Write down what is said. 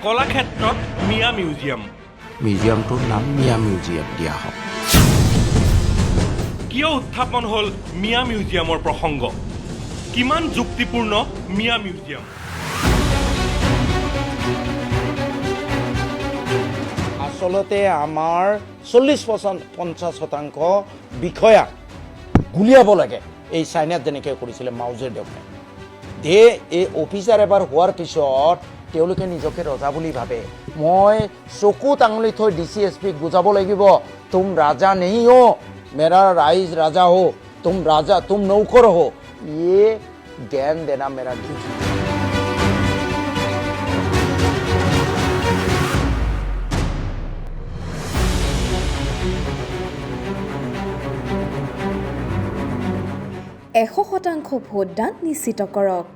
কলাক্ষেত্ৰত মিয়া মিউজিয়াম। মিউজিয়ামটোৰ নাম মিয়া মিউজিয়াম দিয়া হওক। কিয় উত্থাপন হ'ল মিয়া মিউজিয়ামৰ প্ৰসংগ? কিমান যুক্তিপূৰ্ণ মিয়া মিউজিয়াম? আচলতে আমাৰ 40-50% বিষয়া গুলিয়াব লাগে, এই চাইনাত যেনেকৈ কৰিছিলে মাউজেডঙে। এই অফিচাৰ এবাৰ হোৱাৰ পিছত তেওঁলোকে নিজকে ৰজা বুলি ভাবে। মই চকুত আঙুলি থৈ DCSPক বুজাব লাগিব, তুম ৰাজা নেহি হো, মেৰা ৰাইজ ৰাজা হো, তুম ৰাজা তুম নৌকৰ হো। ये ज्ञान देना मेरा ड्यूटी। এশ শতাংশ ভোটদান নিশ্চিত কৰক।